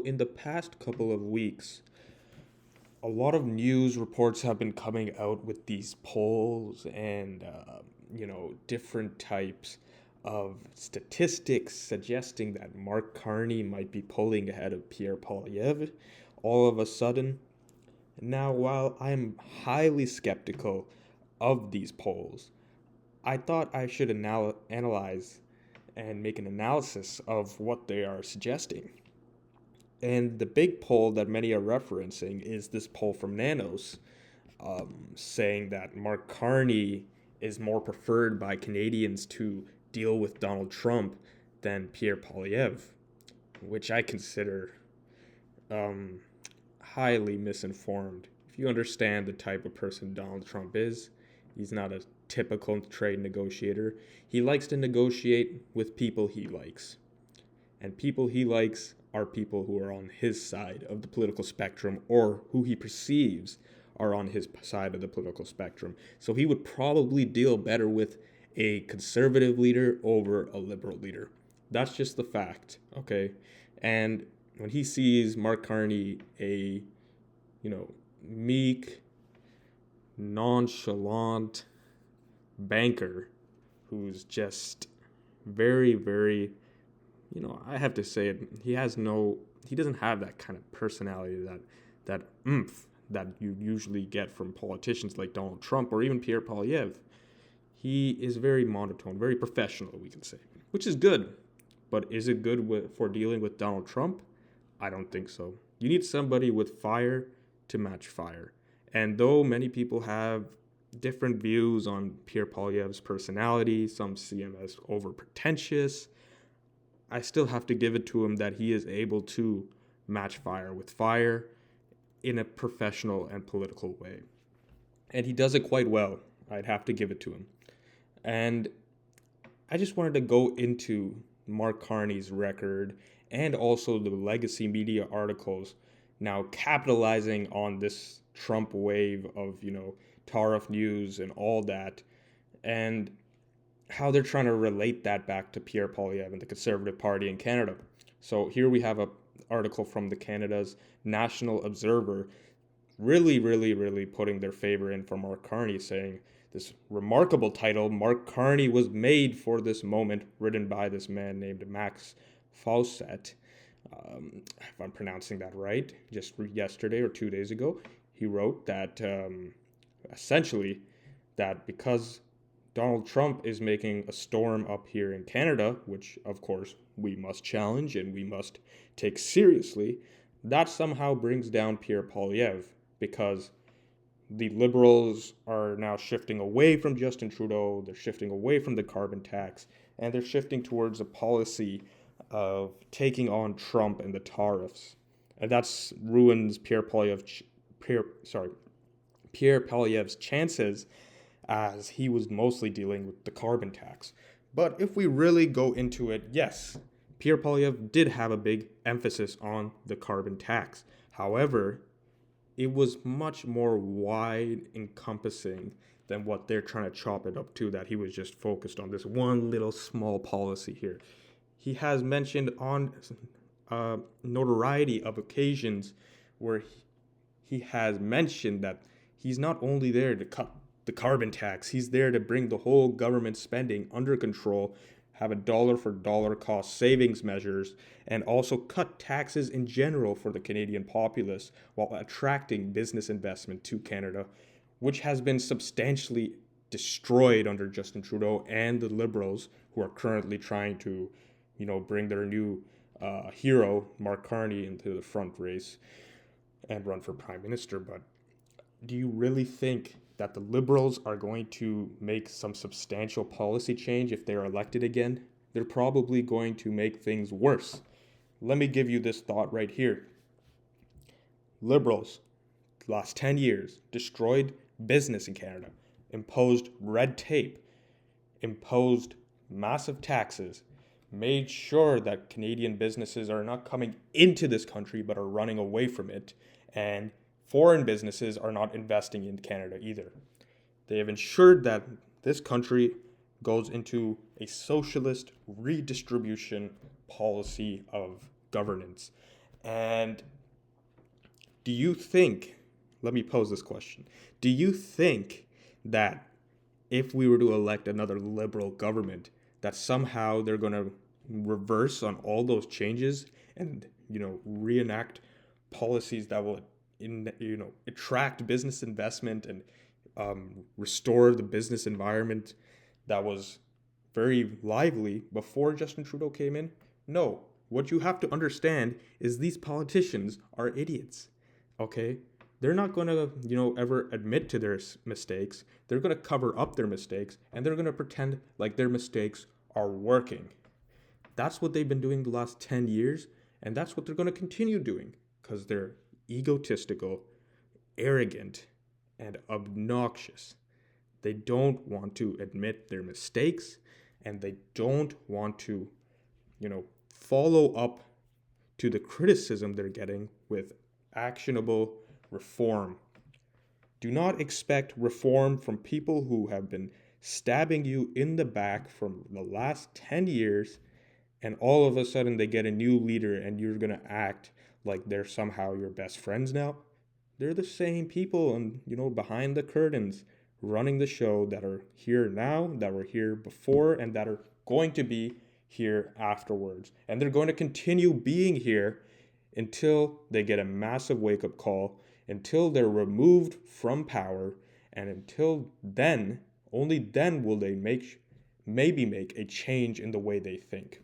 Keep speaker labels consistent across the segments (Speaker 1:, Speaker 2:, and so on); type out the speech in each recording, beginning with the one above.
Speaker 1: In the past couple of weeks, a lot of news reports have been coming out with these polls and, different types of statistics suggesting that Mark Carney might be pulling ahead of Pierre Poilievre all of a sudden. Now, while I'm highly skeptical of these polls, I thought I should analyze and make an analysis of what they are suggesting. And the big poll that many are referencing is this poll from Nanos, saying that Mark Carney is more preferred by Canadians to deal with Donald Trump than Pierre Poilievre, which I consider um, highly misinformed. If you understand the type of person Donald Trump is, he's not a typical trade negotiator. He likes to negotiate with people he likes. And people he likes are people who are on his side of the political spectrum or who he perceives are on his side of the political spectrum. So he would probably deal better with a conservative leader over a liberal leader. That's just the fact, okay? And when he sees Mark Carney, a, meek, nonchalant banker who's just very, very, I have to say it. He doesn't have that kind of personality, that oomph that you usually get from politicians like Donald Trump or even Pierre Poilievre. He is very monotone, very professional, we can say, which is good. But is it good for dealing with Donald Trump? I don't think so. You need somebody with fire to match fire. And though many people have different views on Pierre Poilievre's personality, some see him as over pretentious, I still have to give it to him that he is able to match fire with fire in a professional and political way. And he does it quite well. I'd have to give it to him. And I just wanted to go into Mark Carney's record and also the legacy media articles now capitalizing on this Trump wave of, tariff news and all that, and how they're trying to relate that back to Pierre Poilievre and the Conservative Party in Canada. So here we have an article from the Canada's National Observer really, really, really putting their favor in for Mark Carney, saying this remarkable title, Mark Carney was made for this moment, written by this man named Max Fawcett. If I'm pronouncing that right, just yesterday or 2 days ago, he wrote that essentially that because Donald Trump is making a storm up here in Canada, which of course we must challenge and we must take seriously, that somehow brings down Pierre Poilievre because the Liberals are now shifting away from Justin Trudeau, they're shifting away from the carbon tax, and they're shifting towards a policy of taking on Trump and the tariffs. And that's ruins Pierre Poilievre's chances as he was mostly dealing with the carbon tax. But if we really go into it, yes, Pierre Poilievre did have a big emphasis on the carbon tax. However, it was much more wide encompassing than what they're trying to chop it up to, that he was just focused on this one little small policy here. He has mentioned on notoriety of occasions where he has mentioned that he's not only there to cut the carbon tax, he's there to bring the whole government spending under control, have a dollar for dollar cost savings measures, and also cut taxes in general for the Canadian populace while attracting business investment to Canada, which has been substantially destroyed under Justin Trudeau and the Liberals who are currently trying to, bring their new hero, Mark Carney, into the front race and run for prime minister. But do you really think that the Liberals are going to make some substantial policy change if they're elected again? They're probably going to make things worse. Let me give you this thought right here. Liberals, the last 10 years, destroyed business in Canada, imposed red tape, imposed massive taxes, made sure that Canadian businesses are not coming into this country but are running away from it, and foreign businesses are not investing in Canada either. They have ensured that this country goes into a socialist redistribution policy of governance. And do you think, let me pose this question, do you think that if we were to elect another liberal government, that somehow they're going to reverse on all those changes and, reenact policies that will, attract business investment and restore the business environment that was very lively before Justin Trudeau came in? No. What you have to understand is these politicians are idiots. Okay? They're not going to, ever admit to their mistakes. They're going to cover up their mistakes and they're going to pretend like their mistakes are working. That's what they've been doing the last 10 years, and that's what they're going to continue doing because they're egotistical, arrogant, and obnoxious. They don't want to admit their mistakes, and they don't want to, follow up to the criticism they're getting with actionable reform. Do not expect reform from people who have been stabbing you in the back for the last 10 years, and all of a sudden they get a new leader and you're going to act like they're somehow your best friends now. They're the same people and, behind the curtains running the show that are here now, that were here before, and that are going to be here afterwards. And they're going to continue being here until they get a massive wake-up call, until they're removed from power, and until then, only then will they maybe make a change in the way they think.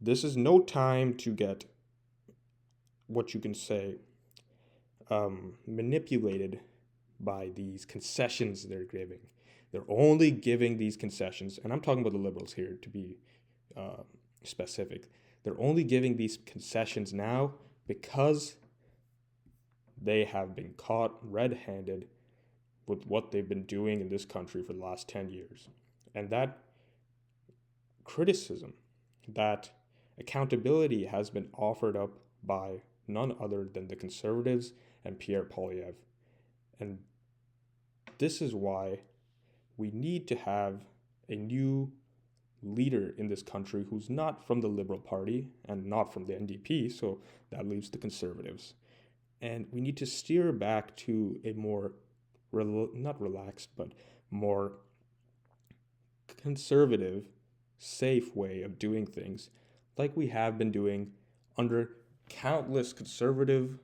Speaker 1: This is no time to get, what you can say, manipulated by these concessions they're giving. They're only giving these concessions, and I'm talking about the Liberals here to be specific. They're only giving these concessions now because they have been caught red-handed with what they've been doing in this country for the last 10 years. And that criticism, that accountability has been offered up by none other than the Conservatives and Pierre Poilievre. And this is why we need to have a new leader in this country who's not from the Liberal Party and not from the NDP, so that leaves the Conservatives. And we need to steer back to a more, not relaxed, but more conservative, safe way of doing things, like we have been doing under countless conservative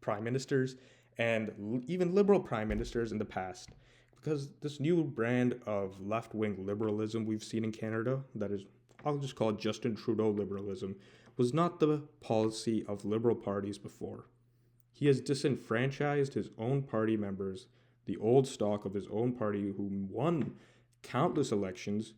Speaker 1: prime ministers and even liberal prime ministers in the past. Because this new brand of left-wing liberalism we've seen in Canada, that is, I'll just call it Justin Trudeau liberalism, was not the policy of liberal parties before. He has disenfranchised his own party members, the old stock of his own party who won countless elections,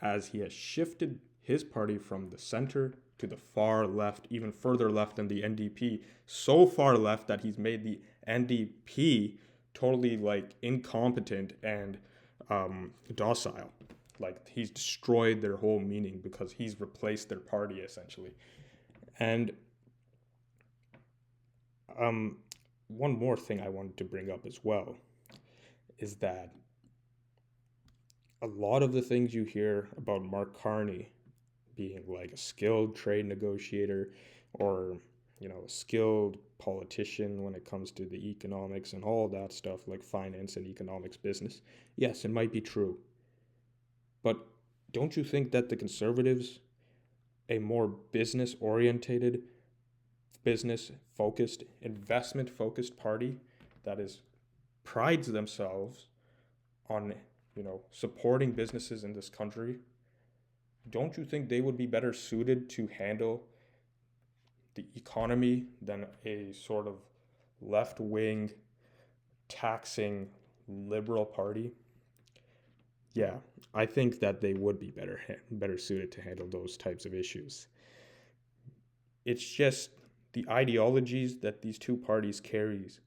Speaker 1: as he has shifted his party from the center to the far left, even further left than the NDP, so far left that he's made the NDP totally incompetent and docile. He's destroyed their whole meaning because he's replaced their party essentially. And one more thing I wanted to bring up as well is that a lot of the things you hear about Mark Carney being a skilled trade negotiator or a skilled politician when it comes to the economics and all that stuff, like finance and economics business. Yes, it might be true. But don't you think that the Conservatives, a more business-orientated, business-focused, investment-focused party that prides themselves on, supporting businesses in this country, don't you think they would be better suited to handle the economy than a sort of left-wing, taxing liberal party? Yeah, I think that they would be better suited to handle those types of issues. It's just the ideologies that these two parties carries,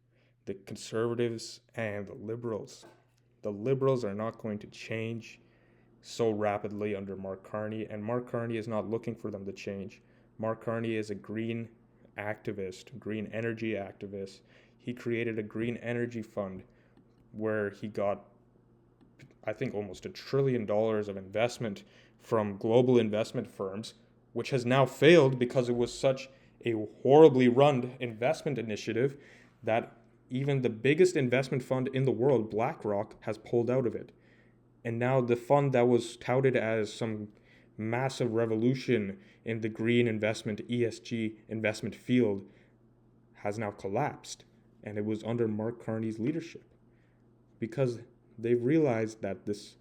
Speaker 1: the Conservatives and the Liberals. The Liberals are not going to change so rapidly under Mark Carney, and Mark Carney is not looking for them to change. Mark Carney is a green activist, green energy activist. He created a green energy fund where he got, I think, almost $1 trillion of investment from global investment firms which has now failed because it was such a horribly run investment initiative that even the biggest investment fund in the world, BlackRock, has pulled out of it. And now the fund that was touted as some massive revolution in the green investment, ESG investment field, has now collapsed. And it was under Mark Carney's leadership. Because they've realized that this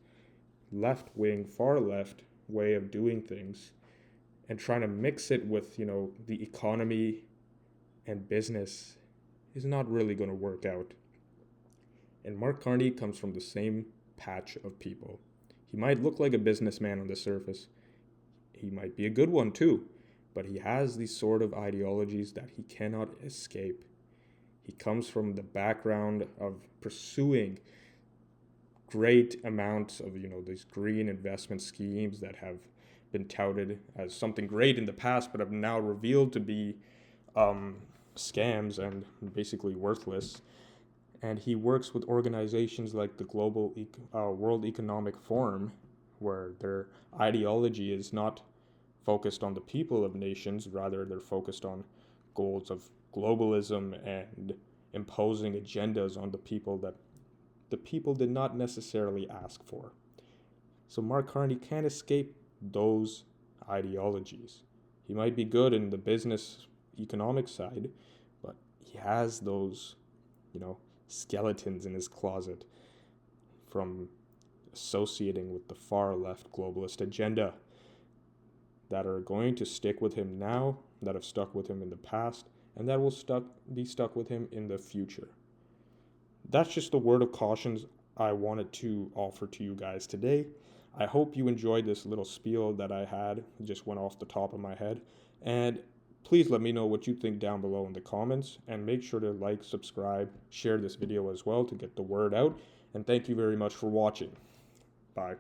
Speaker 1: left wing, far left way of doing things and trying to mix it with, the economy and business is not really going to work out. And Mark Carney comes from the same patch of people. He might look like a businessman on the surface. He might be a good one too, but he has these sort of ideologies that he cannot escape. He comes from the background of pursuing great amounts of, these green investment schemes that have been touted as something great in the past, but have now revealed to be scams and basically worthless. And he works with organizations like the World Economic Forum, where their ideology is not focused on the people of nations, rather they're focused on goals of globalism and imposing agendas on the people that the people did not necessarily ask for. So Mark Carney can't escape those ideologies. He might be good in the business economic side, but he has those, skeletons in his closet from associating with the far left globalist agenda that are going to stick with him now, that have stuck with him in the past, and that will be stuck with him in the future. That's just the word of caution I wanted to offer to you guys today. I hope you enjoyed this little spiel that I had. It just went off the top of my head. And please let me know what you think down below in the comments. And make sure to like, subscribe, share this video as well to get the word out. And thank you very much for watching. Bye.